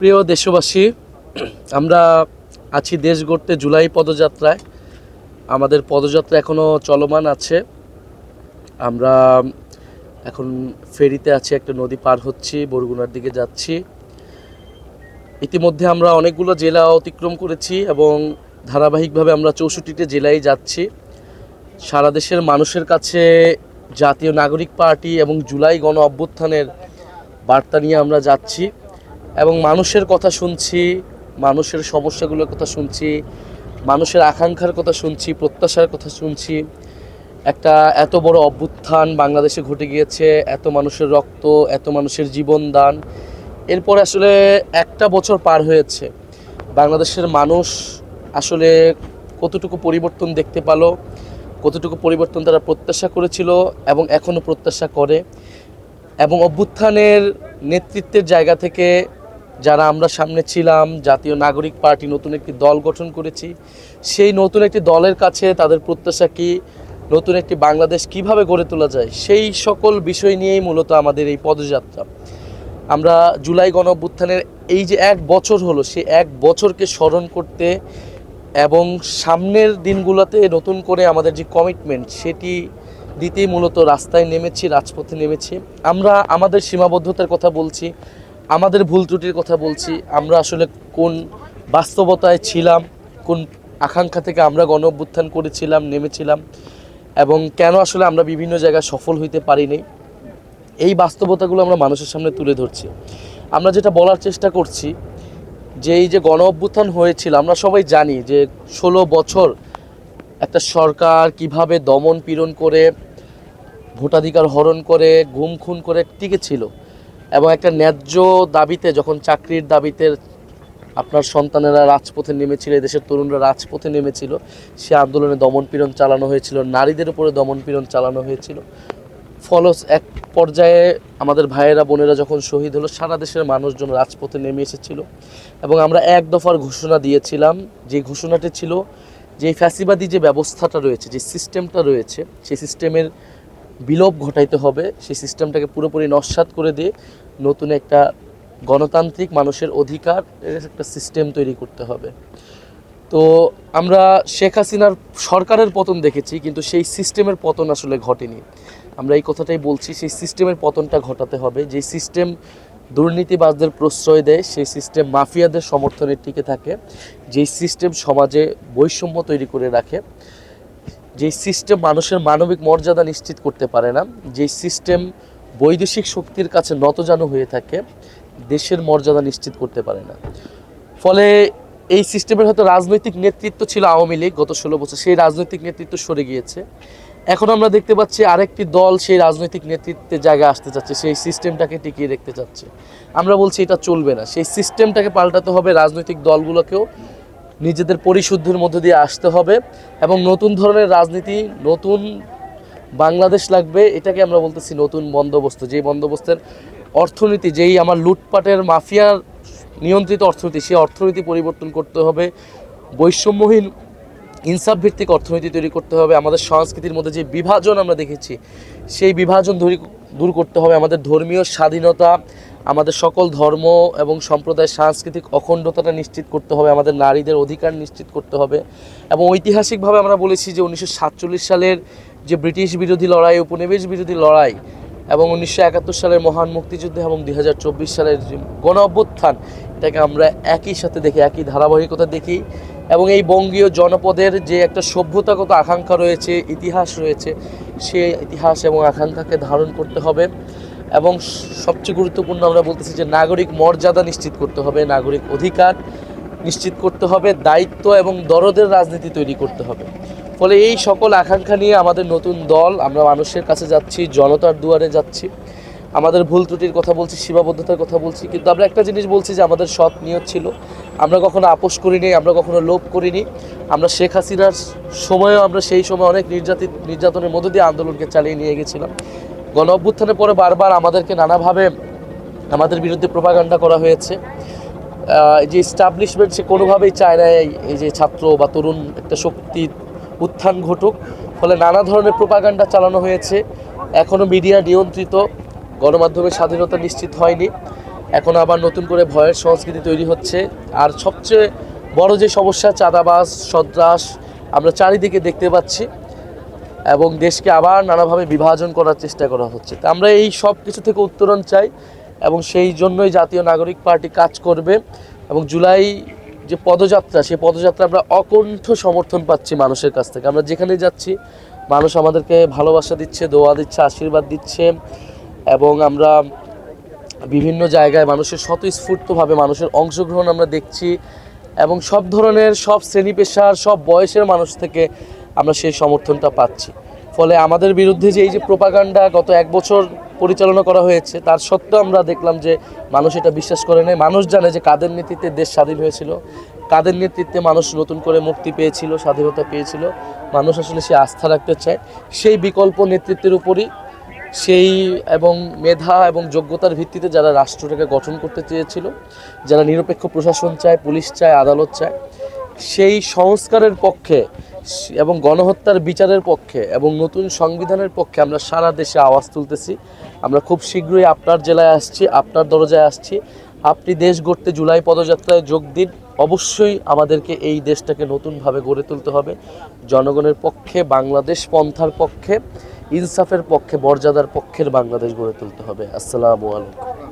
প্রিয় দেশবাসী, আমরা আছি দেশ গড়তে জুলাই পদযাত্রায়। আমাদের পদযাত্রা এখনও চলমান আছে। আমরা এখন ফেরিতে আছি, একটা নদী পার হচ্ছি, বরগুনার দিকে যাচ্ছি। ইতিমধ্যে আমরা অনেকগুলো জেলা অতিক্রম করেছি এবং ধারাবাহিকভাবে আমরা 64টি জেলায় যাচ্ছি। সারা দেশের মানুষের কাছে জাতীয় নাগরিক পার্টি এবং জুলাই গণ অভ্যুত্থানের বার্তা নিয়ে আমরা যাচ্ছি এবং মানুষের কথা শুনছি, মানুষের সমস্যাগুলোর কথা শুনছি, মানুষের আকাঙ্ক্ষার কথা শুনছি, প্রত্যাশার কথা শুনছি। একটা এত বড় অভ্যুত্থান বাংলাদেশে ঘটে গিয়েছে, এত মানুষের রক্ত, এত মানুষের জীবন দান। এরপরে আসলে একটা বছর পার হয়েছে। বাংলাদেশের মানুষ আসলে কতটুকু পরিবর্তন দেখতে পেল, কতটুকু পরিবর্তন তারা প্রত্যাশা করেছিল এবং এখনও প্রত্যাশা করে। এবং অভ্যুত্থানের নেতৃত্বের জায়গা থেকে যারা আমরা সামনে ছিলাম, জাতীয় নাগরিক পার্টি নতুন একটি দল গঠন করেছি, সেই নতুন একটি দলের কাছে তাদের প্রত্যাশা কি, নতুন একটি বাংলাদেশ কিভাবে গড়ে তোলা যায়, সেই সকল বিষয় নিয়েই মূলত আমাদের এই পদযাত্রা। আমরা জুলাই গণ অভ্যুত্থানের এই যে এক বছর হলো, সেই এক বছরকে স্মরণ করতে এবং সামনের দিনগুলোতে নতুন করে আমাদের যে কমিটমেন্ট সেটি দিতেই মূলত রাস্তায় নেমেছি, রাজপথে নেমেছি। আমরা আমাদের সীমাবদ্ধতার কথা বলছি, আমাদের ভুল ত্রুটির কথা বলছি। আমরা আসলে কোন বাস্তবতায় ছিলাম, কোন আকাঙ্ক্ষা থেকে আমরা গণ অভ্যুত্থান করেছিলাম, নেমেছিলাম এবং কেন আসলে আমরা বিভিন্ন জায়গায় সফল হইতে পারিনি, এই বাস্তবতাগুলো আমরা মানুষের সামনে তুলে ধরছি। আমরা যেটা বলার চেষ্টা করছি যে এই যে গণ অভ্যুত্থান হয়েছিল, আমরা সবাই জানি যে 16 বছর একটা সরকার কিভাবে দমন পীড়ন করে, ভোটাধিকার হরণ করে, গুম খুন করে টিকে ছিল এবং একটা ন্যায্য দাবিতে, যখন চাকরির দাবিতে আপনার সন্তানেরা রাজপথে নেমেছিল, দেশের তরুণরা রাজপথে নেমেছিল, সে আন্দোলনে দমনপীড়ন চালানো হয়েছিল, নারীদের উপরে দমনপীড়ন চালানো হয়েছিল। এক পর্যায়ে আমাদের ভাইয়েরা বোনেরা যখন শহীদ হলো, সারা দেশের মানুষজন রাজপথে নেমে এসেছিল এবং আমরা এক দফার ঘোষণা দিয়েছিলাম। যে ঘোষণাটি ছিল যে ফ্যাসিবাদী যে ব্যবস্থাটা রয়েছে, যে সিস্টেমটা রয়েছে, সেই সিস্টেমের বিলোপ ঘটাইতে হবে, সেই সিস্টেমটাকে পুরোপুরি নস্যাৎ করে দিয়ে নতুন একটা গণতান্ত্রিক মানুষের অধিকার একটা সিস্টেম তৈরি করতে হবে। তো আমরা শেখ হাসিনার সরকারের পতন দেখেছি, কিন্তু সেই সিস্টেমের পতন আসলে ঘটেনি। আমরা এই কথাটাই বলছি, সেই সিস্টেমের পতনটা ঘটাতে হবে। যেই সিস্টেম দুর্নীতিবাজদের প্রশ্রয় দেয়, সেই সিস্টেম মাফিয়াদের সমর্থনে টিকে থাকে, যেই সিস্টেম সমাজে বৈষম্য তৈরি করে রাখে, যেই সিস্টেম মানুষের মানবিক মর্যাদা নিশ্চিত করতে পারে না, যেই সিস্টেম বৈদেশিক শক্তির কাছে নতজানু হয়ে থাকে, দেশের মর্যাদা নিশ্চিত করতে পারে না। ফলে এই সিস্টেমের হয়তো রাজনৈতিক নেতৃত্ব ছিল আওয়ামী লীগ গত 16 বছর, সেই রাজনৈতিক নেতৃত্ব সরে গিয়েছে। এখন আমরা দেখতে পাচ্ছি আরেকটি দল সেই রাজনৈতিক নেতৃত্বের জায়গায় আসতে চাচ্ছে, সেই সিস্টেমটাকে টিকিয়ে রাখতে চাচ্ছে। আমরা বলছি এটা চলবে না, সেই সিস্টেমটাকে পাল্টাতে হবে। রাজনৈতিক দলগুলোকেও নিজেদের পরিশুদ্ধির মধ্য দিয়ে আসতে হবে এবং নতুন ধরনের রাজনীতি, নতুন বাংলাদেশ লাগবে। এটাকে আমরা বলতেছি নতুন বন্দোবস্ত। যেই বন্দোবস্তের অর্থনীতি, যেই আমার লুটপাটের মাফিয়ার নিয়ন্ত্রিত অর্থনীতি, সেই অর্থনীতি পরিবর্তন করতে হবে। বৈষম্যহীন ইনসাফ ভিত্তিক অর্থনীতি তৈরি করতে হবে। আমাদের সংস্কৃতির মধ্যে যে বিভাজন আমরা দেখেছি, সেই বিভাজন দূর করতে হবে। আমাদের ধর্মীয় স্বাধীনতা, আমাদের সকল ধর্ম এবং সম্প্রদায়ের সাংস্কৃতিক অখণ্ডতাটা নিশ্চিত করতে হবে। আমাদের নারীদের অধিকার নিশ্চিত করতে হবে। এবং ঐতিহাসিকভাবে আমরা বলেছি যে 1947 সালের যে ব্রিটিশ বিরোধী লড়াই, উপনিবেশ বিরোধী লড়াই এবং 1971 সালের মহান মুক্তিযুদ্ধ এবং 2024 সালের যে গণ অভ্যুত্থান, এটাকে আমরা একই সাথে দেখি, একই ধারাবাহিকতা দেখি। এবং এই বঙ্গীয় জনপদের যে একটা সভ্যতাগত আকাঙ্ক্ষা রয়েছে, ইতিহাস রয়েছে, সে ইতিহাস এবং আকাঙ্ক্ষাকে ধারণ করতে হবে। এবং সবচেয়ে গুরুত্বপূর্ণ আমরা বলতেছি যে নাগরিক মর্যাদা নিশ্চিত করতে হবে, নাগরিক অধিকার নিশ্চিত করতে হবে, দায়িত্ব এবং দরদের রাজনীতি তৈরি করতে হবে। ফলে এই সকল আকাঙ্ক্ষা নিয়ে আমাদের নতুন দল, আমরা মানুষের কাছে যাচ্ছি, জনতার দুয়ারে যাচ্ছি। আমাদের ভুল ত্রুটির কথা বলছি, সীমাবদ্ধতার কথা বলছি, কিন্তু আমরা একটা জিনিস বলছি যে আমাদের সৎ নিয়ত ছিল। আমরা কখনো আপোষ করিনি, আমরা কখনো লোভ করিনি। আমরা শেখ হাসিনার সময়ও আমরা সেই সময় অনেক নির্যাতনের মধ্য দিয়ে আন্দোলনকে চালিয়ে নিয়ে গেছিলাম। গণ অভ্যুত্থানের পরে বারবার আমাদেরকে নানাভাবে আমাদের বিরুদ্ধে প্রোপাগান্ডা করা হয়েছে। যে এস্টাবলিশমেন্ট সে কোনোভাবেই চায় না এই যে ছাত্র বা তরুণ একটা শক্তির উত্থান ঘটুক। ফলে নানা ধরনের প্রোপাগান্ডা চালানো হয়েছে। এখনও মিডিয়া নিয়ন্ত্রিত, গণমাধ্যমের স্বাধীনতা নিশ্চিত হয়নি এখন আবার নতুন করে ভয়ের সংস্কৃতি তৈরি হচ্ছে। আর সবচেয়ে বড় যে সমস্যা, চাঁদাবাজ, সন্ত্রাস আমরা চারিদিকে দেখতে পাচ্ছি, এবং দেশকে আবার নানাভাবে বিভাজন করার চেষ্টা করা হচ্ছে। তা আমরা এই সব কিছু থেকে উত্তরণ চাই, এবং সেই জন্যই জাতীয় নাগরিক পার্টি কাজ করবে। এবং জুলাই যে পদযাত্রা, সেই পদযাত্রা আমরা অকণ্ঠ সমর্থন পাচ্ছি মানুষের কাছ থেকে। আমরা যেখানে যাচ্ছি মানুষ আমাদেরকে ভালোবাসা দিচ্ছে, দোয়া দিচ্ছে, আশীর্বাদ দিচ্ছে, এবং আমরা বিভিন্ন জায়গায় মানুষের স্বতঃস্ফূর্তভাবে মানুষের অংশগ্রহণ আমরা দেখছি, এবং সব ধরনের, সব শ্রেণী পেশার, সব বয়সের মানুষ থেকে আমরা সেই সমর্থনটা পাচ্ছি। ফলে আমাদের বিরুদ্ধে যে এই যে প্রোপাগান্ডা গত 1 বছর পরিচালনা করা হয়েছে, তার সত্ত্বেও আমরা দেখলাম যে মানুষ এটা বিশ্বাস করে নেয়। মানুষ জানে যে কাদের নেতৃত্বে দেশ স্বাধীন হয়েছিল, কাদের নেতৃত্বে মানুষ নতুন করে মুক্তি পেয়েছিল, স্বাধীনতা পেয়েছিল। মানুষ আসলে সে আস্থা রাখতে চায় সেই বিকল্প নেতৃত্বের উপরই, সেই এবং মেধা এবং যোগ্যতার ভিত্তিতে যারা রাষ্ট্রটাকে গঠন করতে চেয়েছিল, যারা নিরপেক্ষ প্রশাসন চায়, পুলিশ চায়, আদালত চায়, সেই সংস্কারের পক্ষে এবং গণহত্যার বিচারের পক্ষে এবং নতুন সংবিধানের পক্ষে আমরা সারা দেশে আওয়াজ তুলতেছি। আমরা খুব শীঘ্রই আপনার জেলায় আসছি, আপনার দরজায় আসছি। আপনি দেশ গড়তে জুলাই পদযাত্রায় যোগ দিন। অবশ্যই আমাদেরকে এই দেশটাকে নতুনভাবে গড়ে তুলতে হবে, জনগণের পক্ষে, বাংলাদেশ পন্থার পক্ষে, ইনসাফের পক্ষে, মর্যাদার পক্ষের বাংলাদেশ গড়ে তুলতে হবে। আসসালামু আলাইকুম।